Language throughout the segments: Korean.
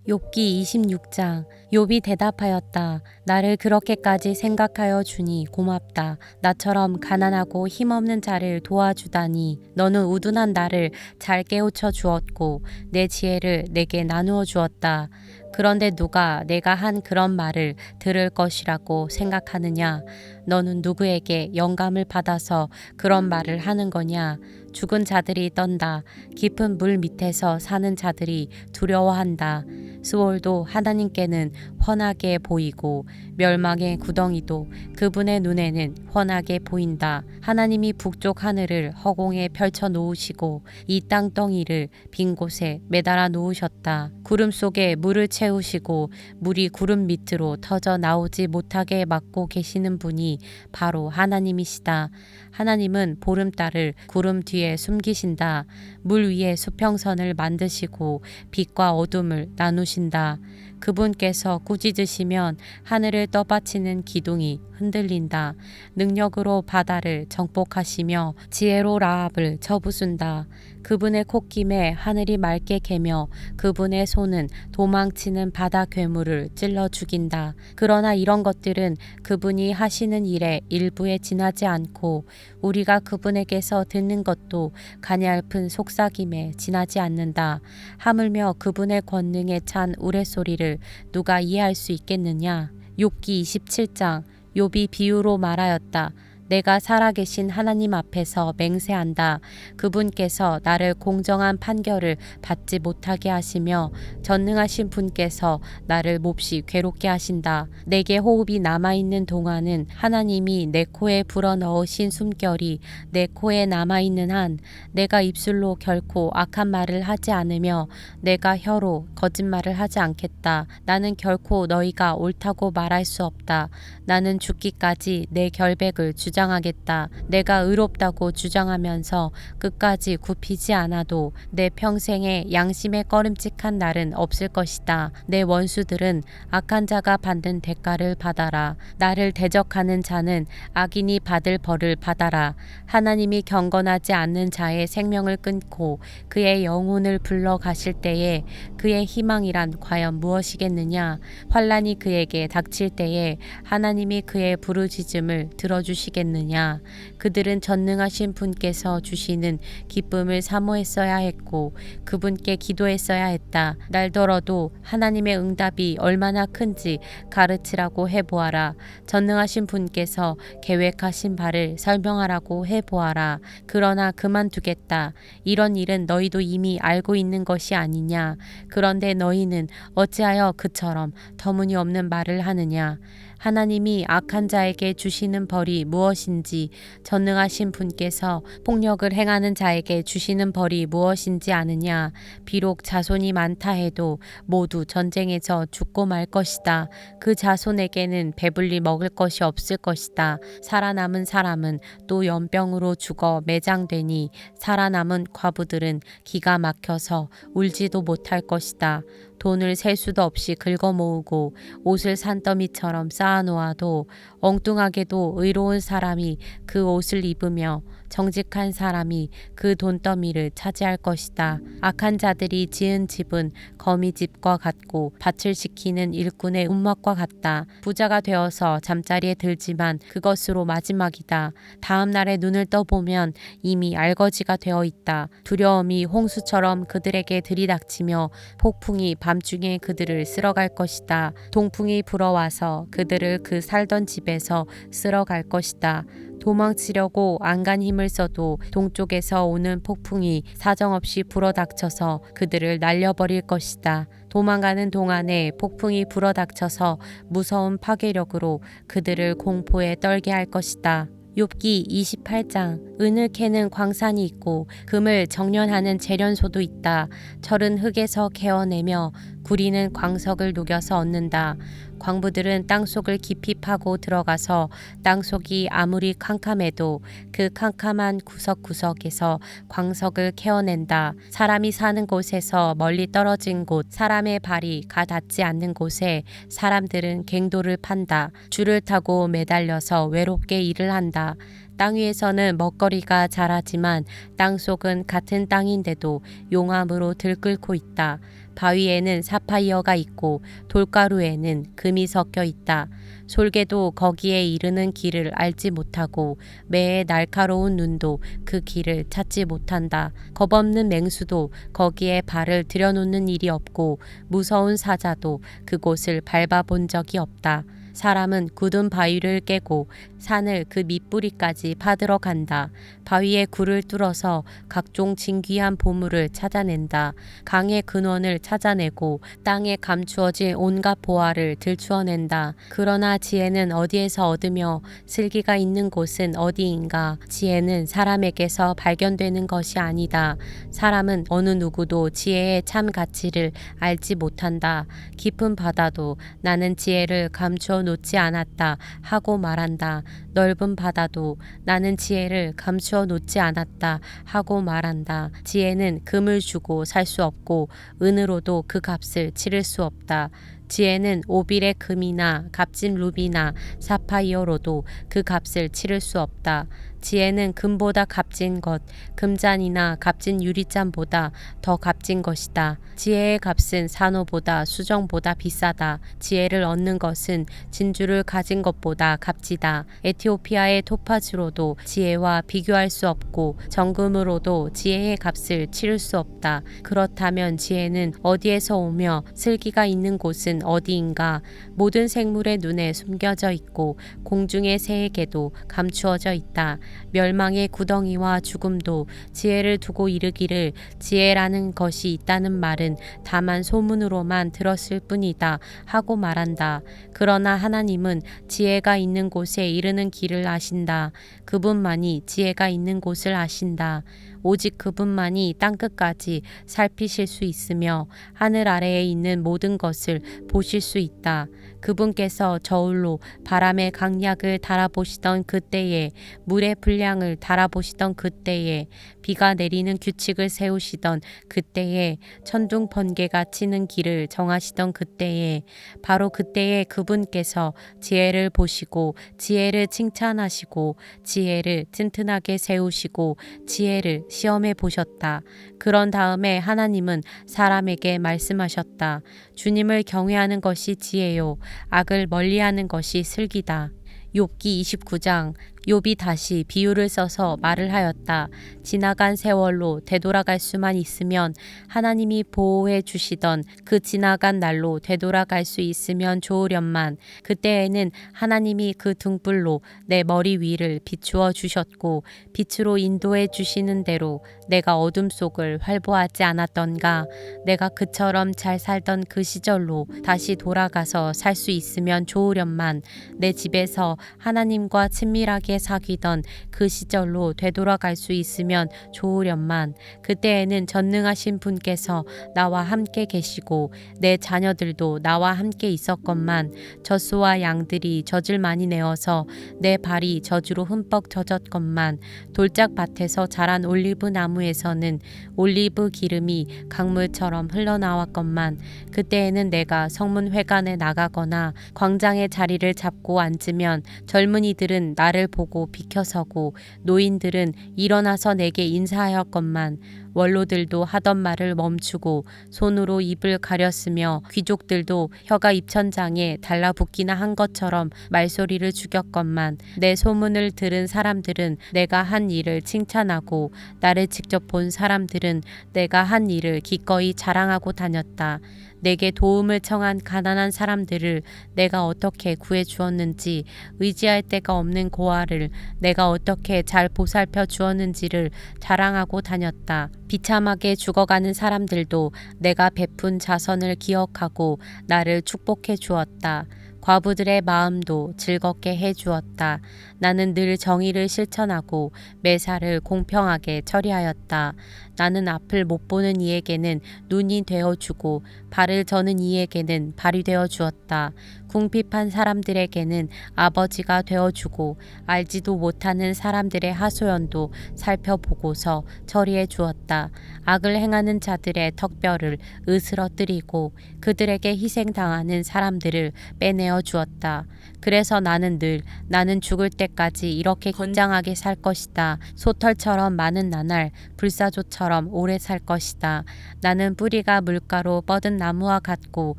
욥기 26장. 욥이 대답하였다. 나를 그렇게까지 생각하여 주니 고맙다. 나처럼 가난하고 힘없는 자를 도와주다니. 너는 우둔한 나를 잘 깨우쳐 주었고 내 지혜를 내게 나누어 주었다. 그런데 누가 내가 한 그런 말을 들을 것이라고 생각하느냐? 너는 누구에게 영감을 받아서 그런 말을 하는 거냐? 죽은 자들이 떤다. 깊은 물 밑에서 사는 자들이 두려워한다. 스올도 하나님께는 훤하게 보이고 멸망의 구덩이도 그분의 눈에는 훤하게 보인다. 하나님이 북쪽 하늘을 허공에 펼쳐 놓으시고 이 땅덩이를 빈 곳에 매달아 놓으셨다. 구름 속에 물을 채우시고 물이 구름 밑으로 터져 나오지 못하게 막고 계시는 분이 바로 하나님이시다. 하나님은 보름달을 구름 뒤에 숨기신다. 물 위에 수평선을 만드시고 빛과 어둠을 나누신다. 그분께서 꾸짖으시면 하늘을 떠받치는 기둥이 흔들린다. 능력으로 바다를 정복하시며 지혜로 라합을 쳐부순다. 그분의 콧김에 하늘이 맑게 개며 그분의 손은 도망치는 바다 괴물을 찔러 죽인다. 그러나 이런 것들은 그분이 하시는 일의 일부에 지나지 않고 우리가 그분에게서 듣는 것도 가냘픈 속삭임에 지나지 않는다. 하물며 그분의 권능에 찬 우레소리를 누가 이해할 수 있겠느냐? 욥기 27장. 욥이 비유로 말하였다. 내가 살아계신 하나님 앞에서 맹세한다. 그분께서 나를 공정한 판결을 받지 못하게 하시며 전능하신 분께서 나를 몹시 괴롭게 하신다. 내게 호흡이 남아있는 동안은 하나님이 내 코에 불어넣으신 숨결이 내 코에 남아있는 한 내가 입술로 결코 악한 말을 하지 않으며 내가 혀로 거짓말을 하지 않겠다. 나는 결코 너희가 옳다고 말할 수 없다. 나는 죽기까지 내 결백을 주장하겠다. 내가 의롭다고 주장하면서 끝까지 굽히지 않아도 내 평생에 양심에 꺼림칙한 날은 없을 것이다. 내 원수들은 악한 자가 받는 대가를 받아라. 나를 대적하는 자는 악인이 받을 벌을 받아라. 하나님이 경건하지 않는 자의 생명을 끊고 그의 영혼을 불러 가실 때에 그의 희망이란 과연 무엇이겠느냐? 환난이 그에게 닥칠 때에 하나님이 그의 부르짖음을 들어주시겠느냐? 그들은 전능하신 분께서 주시는 기쁨을 사모했어야 했고 그분께 기도했어야 했다. 날더러도 하나님의 응답이 얼마나 큰지 가르치라고 해보아라. 전능하신 분께서 계획하신 바를 설명하라고 해보아라. 그러나 그만두겠다. 이런 일은 너희도 이미 알고 있는 것이 아니냐? 그런데 너희는 어찌하여 그처럼 터무니없는 말을 하느냐? 하나님이 악한 자에게 주시는 벌이 무엇인지 전능하신 분께서 폭력을 행하는 자에게 주시는 벌이 무엇인지 아느냐? 비록 자손이 많다 해도 모두 전쟁에서 죽고 말 것이다. 그 자손에게는 배불리 먹을 것이 없을 것이다. 살아남은 사람은 또 연병으로 죽어 매장되니 살아남은 과부들은 기가 막혀서 울지도 못할 것이다. 돈을 셀 수도 없이 긁어 모으고 옷을 산더미처럼 쌓아놓아도 엉뚱하게도 의로운 사람이 그 옷을 입으며 정직한 사람이 그 돈더미를 차지할 것이다. 악한 자들이 지은 집은 거미집과 같고 밭을 지키는 일꾼의 움막과 같다. 부자가 되어서 잠자리에 들지만 그것으로 마지막이다. 다음 날에 눈을 떠보면 이미 알거지가 되어 있다. 두려움이 홍수처럼 그들에게 들이닥치며 폭풍이 밤중에 그들을 쓸어갈 것이다. 동풍이 불어와서 그들을 그 살던 집에서 쓸어갈 것이다. 도망치려고 안간 힘을 써도 동쪽에서 오는 폭풍이 사정없이 불어닥쳐서 그들을 날려버릴 것이다. 도망가는 동안에 폭풍이 불어닥쳐서 무서운 파괴력으로 그들을 공포에 떨게 할 것이다. 욥기 28장. 은을 캐는 광산이 있고 금을 정련하는 재련소도 있다. 철은 흙에서 캐어내며 구리는 광석을 녹여서 얻는다. 광부들은 땅속을 깊이 파고 들어가서 땅속이 아무리 캄캄해도 그 캄캄한 구석구석에서 광석을 캐어낸다. 사람이 사는 곳에서 멀리 떨어진 곳, 사람의 발이 가 닿지 않는 곳에 사람들은 갱도를 판다. 줄을 타고 매달려서 외롭게 일을 한다. 땅 위에서는 먹거리가 자라지만 땅속은 같은 땅인데도 용암으로 들끓고 있다. 바위에는 사파이어가 있고 돌가루에는 금이 섞여 있다. 솔개도 거기에 이르는 길을 알지 못하고 매의 날카로운 눈도 그 길을 찾지 못한다. 겁없는 맹수도 거기에 발을 들여놓는 일이 없고 무서운 사자도 그곳을 밟아본 적이 없다. 사람은 굳은 바위를 깨고 산을 그 밑뿌리까지 파들어 간다. 바위의 굴을 뚫어서 각종 진귀한 보물을 찾아낸다. 강의 근원을 찾아내고 땅에 감추어질 온갖 보화를 들추어낸다. 그러나 지혜는 어디에서 얻으며 슬기가 있는 곳은 어디인가? 지혜는 사람에게서 발견되는 것이 아니다. 사람은 어느 누구도 지혜의 참 가치를 알지 못한다. 깊은 바다도 나는 지혜를 감추어 놓지 않았다 하고 말한다. 넓은 바다도 나는 지혜를 감추어 놓지 않았다 하고 말한다. 지혜는 금을 주고 살 수 없고 은으로도 그 값을 치를 수 없다. 지혜는 오빌의 금이나 값진 루비나 사파이어로도 그 값을 치를 수 없다. 지혜는 금보다 값진 것, 금잔이나 값진 유리잔보다 더 값진 것이다. 지혜의 값은 산호보다 수정보다 비싸다. 지혜를 얻는 것은 진주를 가진 것보다 값지다. 에티오피아의 토파즈로도 지혜와 비교할 수 없고 정금으로도 지혜의 값을 치를 수 없다. 그렇다면 지혜는 어디에서 오며 슬기가 있는 곳은 어디인가? 모든 생물의 눈에 숨겨져 있고 공중의 새에게도 감추어져 있다. 멸망의 구덩이와 죽음도 지혜를 두고 이르기를 지혜라는 것이 있다는 말은 다만 소문으로만 들었을 뿐이다 하고 말한다. 그러나 하나님은 지혜가 있는 곳에 이르는 길을 아신다. 그분만이 지혜가 있는 곳을 아신다. 오직 그분만이 땅끝까지 살피실 수 있으며 하늘 아래에 있는 모든 것을 보실 수 있다. 그분께서 저울로 바람의 강약을 달아보시던 그때에 물의 분량을 달아보시던 그때에 비가 내리는 규칙을 세우시던 그때에 천둥 번개가 치는 길을 정하시던 그때에 바로 그때에 그분께서 지혜를 보시고 지혜를 칭찬하시고 지혜를 튼튼하게 세우시고 지혜를 시험해 보셨다. 그런 다음에 하나님은 사람에게 말씀하셨다. 주님을 경외하는 것이 지혜요 악을 멀리하는 것이 슬기다. 욥기 29장. 욥이 다시 비유를 써서 말을 하였다. 지나간 세월로 되돌아갈 수만 있으면 하나님이 보호해 주시던 그 지나간 날로 되돌아갈 수 있으면 좋으련만 그때에는 하나님이 그 등불로 내 머리 위를 비추어 주셨고 빛으로 인도해 주시는 대로 내가 어둠 속을 활보하지 않았던가. 내가 그처럼 잘 살던 그 시절로 다시 돌아가서 살 수 있으면 좋으련만 내 집에서 하나님과 친밀하게 사귀던 그 시절로 되돌아갈 수 있으면 좋으련만 그때에는 전능하신 분께서 나와 함께 계시고 내 자녀들도 나와 함께 있었건만 젖소와 양들이 젖을 많이 내어서 내 발이 젖으로 흠뻑 젖었건만 돌짝밭에서 자란 올리브 나무에서는 올리브 기름이 강물처럼 흘러나왔건만 그때에는 내가 성문회관에 나가거나 광장의 자리를 잡고 앉으면 젊은이들은 나를 보고 비켜서고 노인들은 일어나서 내게 인사하였건만 원로들도 하던 말을 멈추고 손으로 입을 가렸으며 귀족들도 혀가 입천장에 달라붙기나 한 것처럼 말소리를 죽였건만 내 소문을 들은 사람들은 내가 한 일을 칭찬하고 나를 직접 본 사람들은 내가 한 일을 기꺼이 자랑하고 다녔다. 내게 도움을 청한 가난한 사람들을 내가 어떻게 구해 주었는지 의지할 데가 없는 고아를 내가 어떻게 잘 보살펴 주었는지를 자랑하고 다녔다. 비참하게 죽어가는 사람들도 내가 베푼 자선을 기억하고 나를 축복해 주었다. 과부들의 마음도 즐겁게 해 주었다. 나는 늘 정의를 실천하고 매사를 공평하게 처리하였다. 나는 앞을 못 보는 이에게는 눈이 되어주고 발을 저는 이에게는 발이 되어주었다. 궁핍한 사람들에게는 아버지가 되어주고 알지도 못하는 사람들의 하소연도 살펴보고서 처리해 주었다. 악을 행하는 자들의 턱뼈를 으스러뜨리고 그들에게 희생당하는 사람들을 빼내어 주었다. 그래서 나는 늘 나는 죽을 때까지 때까지 이렇게 건장하게 살 것이다. 소털처럼 많은 나날, 불사조처럼 오래 살 것이다. 나는 뿌리가 물가로 뻗은 나무와 같고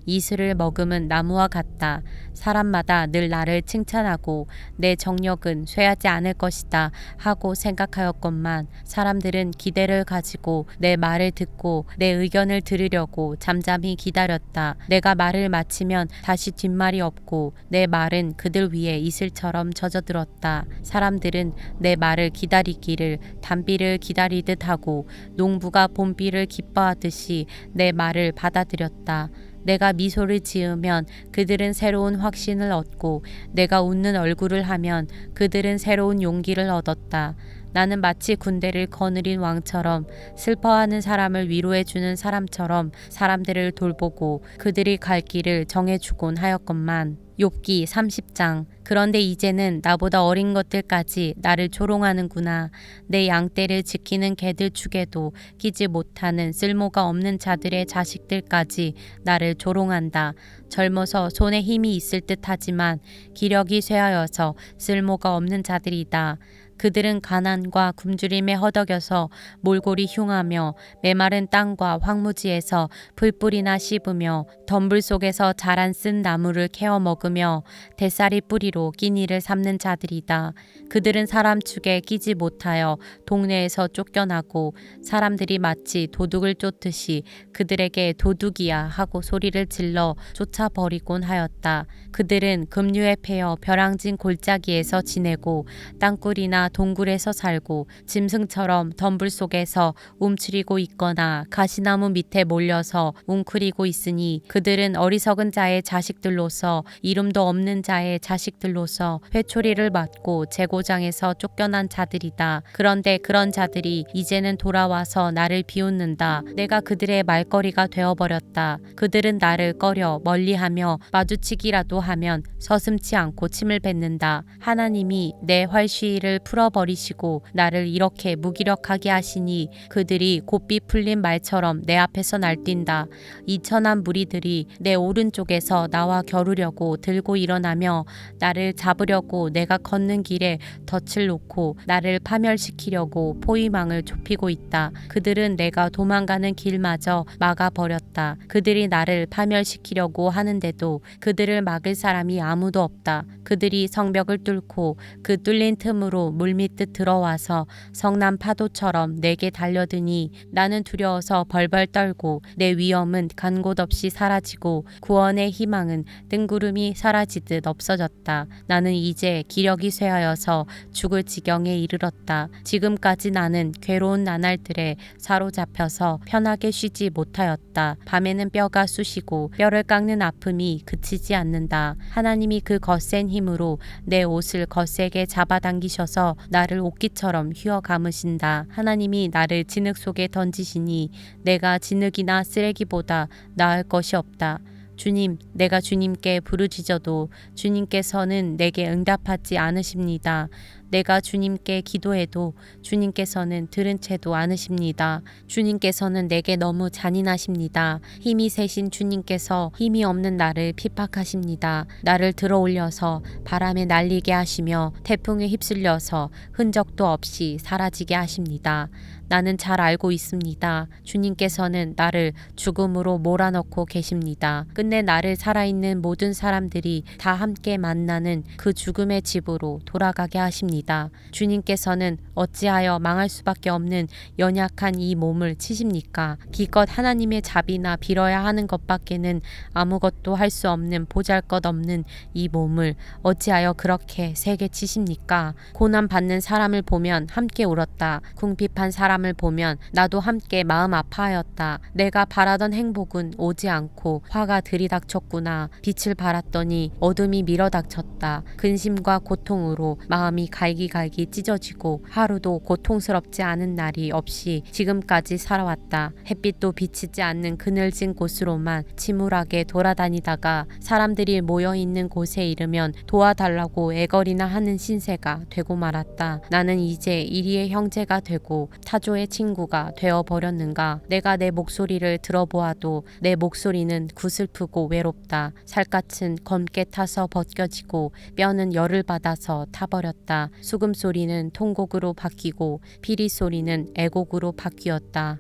이슬을 머금은 나무와 같다. 사람마다 늘 나를 칭찬하고 내 정력은 쇠하지 않을 것이다 하고 생각하였건만 사람들은 기대를 가지고 내 말을 듣고 내 의견을 들으려고 잠잠히 기다렸다. 내가 말을 마치면 다시 뒷말이 없고 내 말은 그들 위에 이슬처럼 젖어들었다. 사람들은 내 말을 기다리기를 단비를 기다리듯 하고 농부가 봄비를 기뻐하듯이 내 말을 받아들였다. 내가 미소를 지으면 그들은 새로운 확신을 얻고 내가 웃는 얼굴을 하면 그들은 새로운 용기를 얻었다. 나는 마치 군대를 거느린 왕처럼 슬퍼하는 사람을 위로해주는 사람처럼 사람들을 돌보고 그들이 갈 길을 정해주곤 하였건만. 욥기 30장. 그런데 이제는 나보다 어린 것들까지 나를 조롱하는구나. 내 양떼를 지키는 개들 축에도 끼지 못하는 쓸모가 없는 자들의 자식들까지 나를 조롱한다. 젊어서 손에 힘이 있을 듯하지만 기력이 쇠하여서 쓸모가 없는 자들이다. 그들은 가난과 굶주림에 허덕여서 몰골이 흉하며 메마른 땅과 황무지에서 풀뿌리나 씹으며 덤불 속에서 자란 쓴 나무를 캐어 먹으며 대싸리 뿌리로 끼니를 삼는 자들이다. 그들은 사람 축에 끼지 못하여 동네에서 쫓겨나고 사람들이 마치 도둑을 쫓듯이 그들에게 도둑이야 하고 소리를 질러 쫓아버리곤 하였다. 그들은 급류에 패여 벼랑진 골짜기에서 지내고 땅굴이나 동굴에서 살고 짐승처럼 덤불 속에서 움츠리고 있거나 가시나무 밑에 몰려서 웅크리고 있으니 그들은 어리석은 자의 자식들로서 이름도 없는 자의 자식들로서 회초리를 맞고 제고장에서 쫓겨난 자들이다. 그런데 그런 자들이 이제는 돌아와서 나를 비웃는다. 내가 그들의 말거리가 되어버렸다. 그들은 나를 꺼려 멀리하며 마주치기라도 하면 서슴지 않고 침을 뱉는다. 하나님이 내 활시위를 풀어버리시고 나를 이렇게 무기력하게 하시니 그들이 곱비 풀린 말처럼 내 앞에서 날뛴다. 이 천한 무리들이 내 오른쪽에서 나와 겨루려고 들고 일어나며 나를 잡으려고 내가 걷는 길에 덫을 놓고 나를 파멸시키려고 포위망을 좁히고 있다. 그들은 내가 도망가는 길마저 막아버렸다. 그들이 나를 파멸시키려고 하는데도 그들을 막을 사람이 아무도 없다. 그들이 성벽을 뚫고 그 뚫린 틈으로 물밀듯 들어와서 성난 파도처럼 내게 달려드니 나는 두려워서 벌벌 떨고 내 위엄은 간 곳 없이 사라지고 구원의 희망은 뜬구름이 사라지듯 없어졌다. 나는 이제 기력이 쇠하여서 죽을 지경에 이르렀다. 지금까지 나는 괴로운 나날들에 사로잡혀서 편하게 쉬지 못하였다. 밤에는 뼈가 쑤시고 뼈를 깎는 아픔이 그치지 않는다. 하나님이 그 거센 힘으로 내 옷을 거세게 잡아당기셔서 나를 옷깃처럼 휘어 감으신다. 하나님이 나를 진흙 속에 던지시니 내가 진흙이나 쓰레기보다 나을 것이 없다. 주님, 내가 주님께 부르짖어도 주님께서는 내게 응답하지 않으십니다. 내가 주님께 기도해도 주님께서는 들은 채도 않으십니다. 주님께서는 내게 너무 잔인하십니다. 힘이 세신 주님께서 힘이 없는 나를 핍박하십니다. 나를 들어 올려서 바람에 날리게 하시며 태풍에 휩쓸려서 흔적도 없이 사라지게 하십니다. 나는 잘 알고 있습니다. 주님께서는 나를 죽음으로 몰아넣고 계십니다. 끝내 나를 살아있는 모든 사람들이 다 함께 만나는 그 죽음의 집으로 돌아가게 하십니다. 주님께서는 어찌하여 망할 수밖에 없는 연약한 이 몸을 치십니까? 기껏 하나님의 자비나 빌어야 하는 것밖에는 아무것도 할 수 없는 보잘것없는 이 몸을 어찌하여 그렇게 세게 치십니까? 고난 받는 사람을 보면 함께 울었다. 궁핍한 사람을 보면 나도 함께 마음 아파하였다. 내가 바라던 행복은 오지 않고 화가 들이닥쳤구나. 빛을 발았더니 어둠이 밀어닥쳤다. 근심과 고통으로 마음이 가 갈기갈기 찢어지고 하루도 고통스럽지 않은 날이 없이 지금까지 살아왔다. 햇빛도 비치지 않는 그늘진 곳으로만 침울하게 돌아다니다가 사람들이 모여있는 곳에 이르면 도와달라고 애걸이나 하는 신세가 되고 말았다. 나는 이제 이리의 형제가 되고 타조의 친구가 되어버렸는가. 내가 내 목소리를 들어보아도 내 목소리는 구슬프고 외롭다. 살갗은 검게 타서 벗겨지고 뼈는 열을 받아서 타버렸다. 수금소리는 통곡으로 바뀌고 피리소리는 애곡으로 바뀌었다.